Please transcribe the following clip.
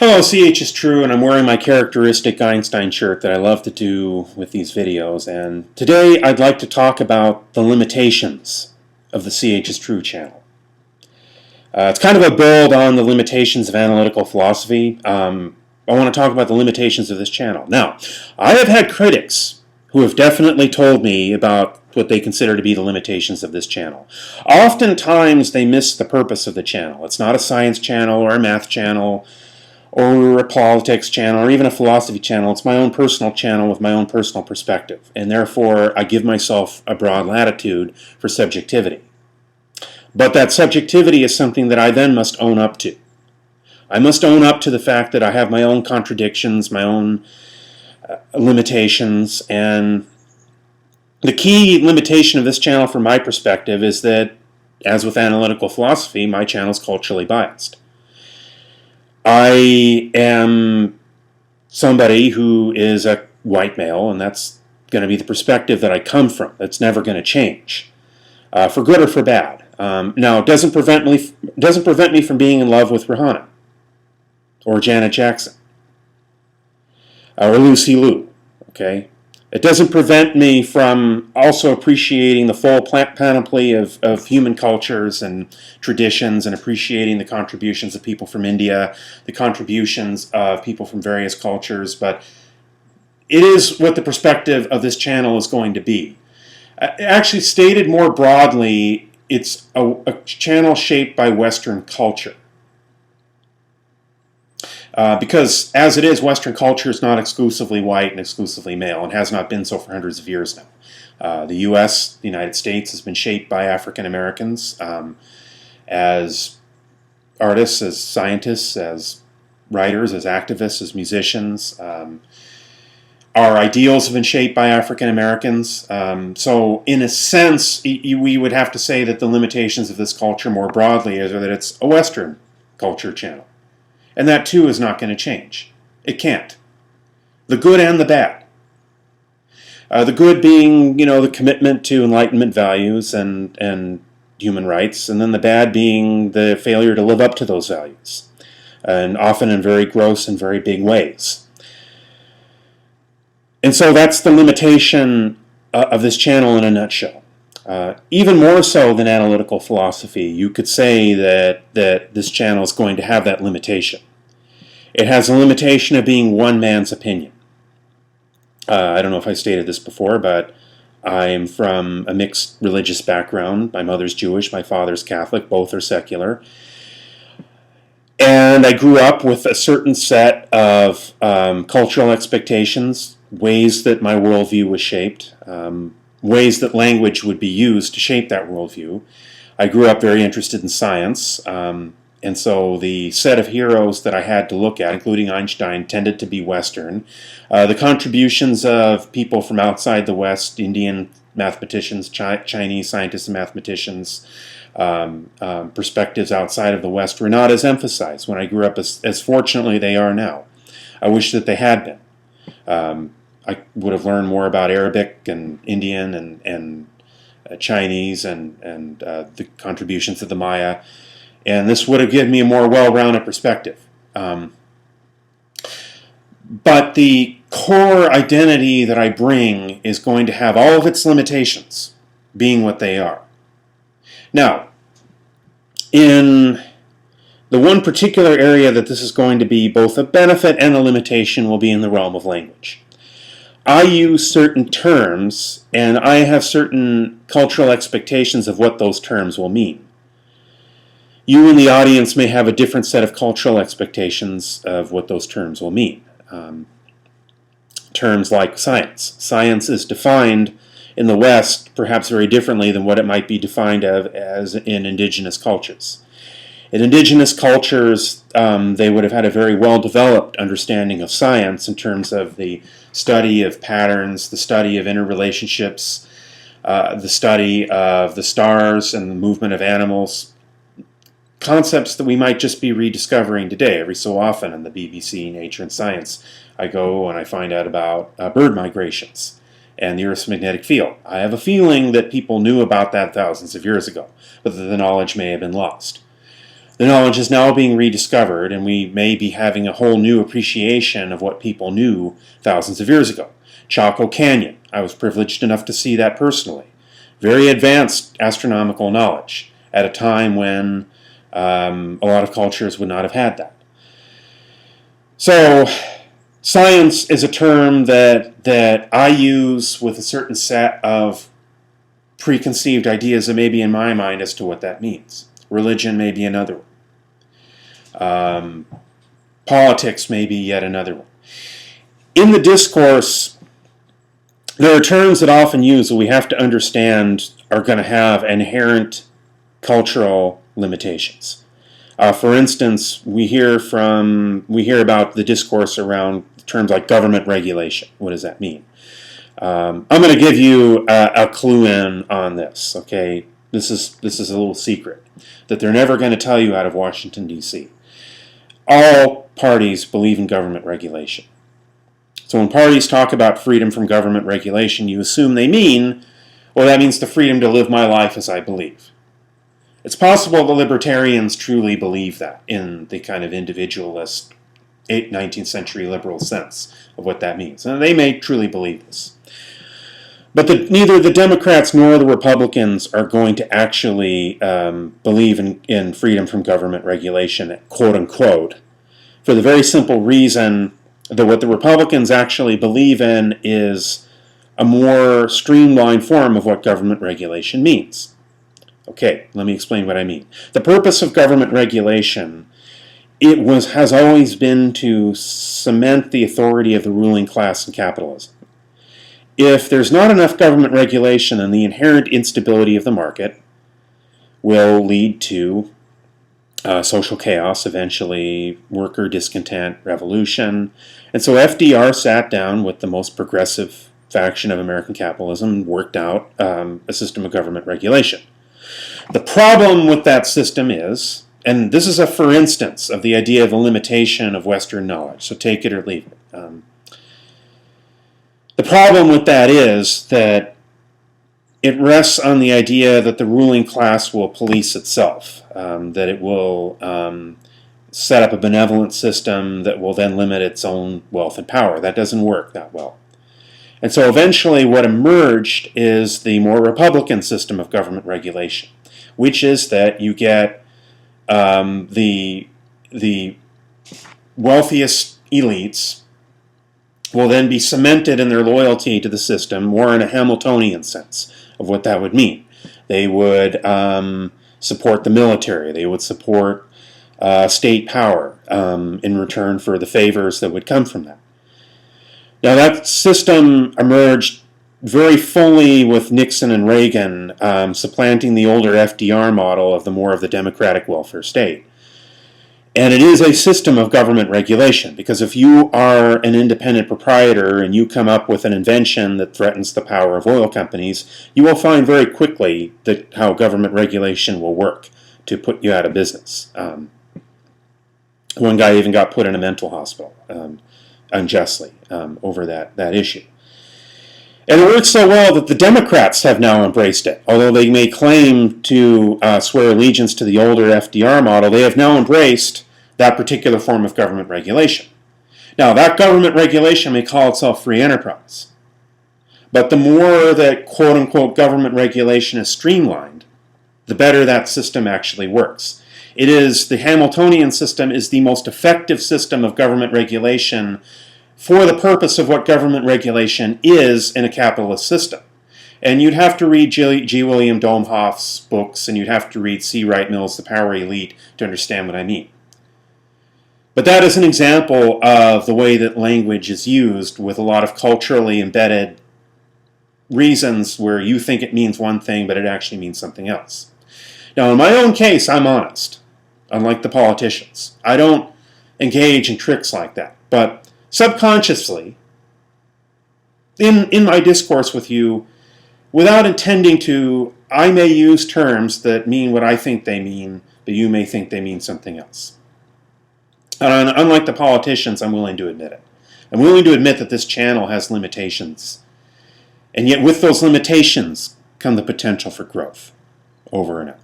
Hello, CHistrue, and I'm wearing my characteristic Einstein shirt that I love to do with these videos. And today I'd like to talk about the limitations of the CHistrue channel. It's kind of a build on the limitations of analytical philosophy. I want to talk about the limitations of this channel. Now, I have had critics who have definitely told me about what they consider to be the limitations of this channel. Oftentimes they miss the purpose of the channel. It's not a science channel or a math channel or a politics channel, or even a philosophy channel. It's my own personal channel with my own personal perspective, and therefore I give myself a broad latitude for subjectivity. But that subjectivity is something that I then must own up to. I must own up to the fact that I have my own contradictions, my own limitations, and the key limitation of this channel from my perspective is that, as with analytical philosophy, my channel is culturally biased. I am somebody who is a white male, and that's going to be the perspective that I come from. That's never going to change, for good or for bad. Now, it doesn't prevent me from being in love with Rihanna, or Janet Jackson, or Lucy Liu. Okay, it doesn't prevent me from also appreciating the full panoply of human cultures and traditions, and appreciating the contributions of people from India, the contributions of people from various cultures. But it is what the perspective of this channel is going to be. Actually, stated more broadly, it's a channel shaped by Western culture. Because, as it is, Western culture is not exclusively white and exclusively male, and has not been so for hundreds of years now. The U.S., the United States, has been shaped by African Americans as artists, as scientists, as writers, as activists, as musicians. Our ideals have been shaped by African Americans. So, in a sense, we would have to say that the limitations of this culture more broadly are that it's a Western culture channel. And that, too, is not going to change. It can't. The good and the bad. The good being, the commitment to Enlightenment values and human rights, and then the bad being the failure to live up to those values, and often in very gross and very big ways. And so that's the limitation of this channel in a nutshell. Even more so than analytical philosophy, you could say that this channel is going to have that limitation. It has a limitation of being one man's opinion. I don't know if I stated this before, but I'm from a mixed religious background. My mother's Jewish, my father's Catholic, both are secular. And I grew up with a certain set of cultural expectations, ways that my worldview was shaped, ways that language would be used to shape that worldview. I grew up very interested in science, and so the set of heroes that I had to look at, including Einstein, tended to be Western. The contributions of people from outside the West, Indian mathematicians, Chinese scientists and mathematicians, perspectives outside of the West were not as emphasized when I grew up as fortunately they are now. I wish that they had been. I would have learned more about Arabic and Indian and Chinese and the contributions of the Maya, and this would have given me a more well-rounded perspective. But the core identity that I bring is going to have all of its limitations, being what they are. Now, in the one particular area that this is going to be both a benefit and a limitation will be in the realm of language. I use certain terms, and I have certain cultural expectations of what those terms will mean. You in the audience may have a different set of cultural expectations of what those terms will mean. Terms like science. Science is defined in the West perhaps very differently than what it might be defined as in indigenous cultures. In indigenous cultures, they would have had a very well-developed understanding of science in terms of the study of patterns, the study of interrelationships, the study of the stars and the movement of animals, concepts that we might just be rediscovering today. Every so often in the BBC Nature and Science, I go and I find out about bird migrations and the Earth's magnetic field. I have a feeling that people knew about that thousands of years ago, but that the knowledge may have been lost. The knowledge is now being rediscovered, and we may be having a whole new appreciation of what people knew thousands of years ago. Chaco Canyon, I was privileged enough to see that personally. Very advanced astronomical knowledge at a time when a lot of cultures would not have had that. So, science is a term that I use with a certain set of preconceived ideas that may be in my mind as to what that means. Religion may be another one. Politics may be yet another one. In the discourse, there are terms that I often use that we have to understand are going to have inherent cultural limitations. For instance, we hear about the discourse around terms like government regulation. What does that mean? I'm going to give you a clue in on this. Okay, this is a little secret that they're never going to tell you out of Washington, D.C. All parties believe in government regulation. So when parties talk about freedom from government regulation, you assume they mean, well, that means the freedom to live my life as I believe. It's possible the libertarians truly believe that in the kind of individualist 19th century liberal sense of what that means. And they may truly believe this. But neither the Democrats nor the Republicans are going to actually believe in freedom from government regulation, quote unquote, for the very simple reason that what the Republicans actually believe in is a more streamlined form of what government regulation means. Okay, let me explain what I mean. The purpose of government regulation has always been to cement the authority of the ruling class in capitalism. If there's not enough government regulation, then the inherent instability of the market will lead to social chaos, eventually worker discontent, revolution. And so FDR sat down with the most progressive faction of American capitalism and worked out a system of government regulation. The problem with that system is, and this is a for instance of the idea of a limitation of Western knowledge, so take it or leave it. The problem with that is that it rests on the idea that the ruling class will police itself, that it will set up a benevolent system that will then limit its own wealth and power. That doesn't work that well. And so eventually what emerged is the more Republican system of government regulation, which is that you get the wealthiest elites will then be cemented in their loyalty to the system, more in a Hamiltonian sense of what that would mean. They would support the military. They would support state power in return for the favors that would come from that. Now that system emerged very fully with Nixon and Reagan, supplanting the older FDR model of the democratic welfare state. And it is a system of government regulation, because if you are an independent proprietor and you come up with an invention that threatens the power of oil companies, you will find very quickly how government regulation will work to put you out of business. One guy even got put in a mental hospital unjustly over that issue. And it works so well that the Democrats have now embraced it. Although they may claim to swear allegiance to the older FDR model, they have now embraced that particular form of government regulation. Now, that government regulation may call itself free enterprise. But the more that quote-unquote government regulation is streamlined, the better that system actually works. The Hamiltonian system is the most effective system of government regulation for the purpose of what government regulation is in a capitalist system. And you'd have to read G. William Domhoff's books, and you'd have to read C. Wright Mills' The Power Elite to understand what I mean. But that is an example of the way that language is used with a lot of culturally embedded reasons where you think it means one thing, but it actually means something else. Now, in my own case, I'm honest, unlike the politicians. I don't engage in tricks like that. But subconsciously, in my discourse with you, without intending to, I may use terms that mean what I think they mean, but you may think they mean something else. And unlike the politicians, I'm willing to admit it. I'm willing to admit that this channel has limitations. And yet with those limitations come the potential for growth. Over and out.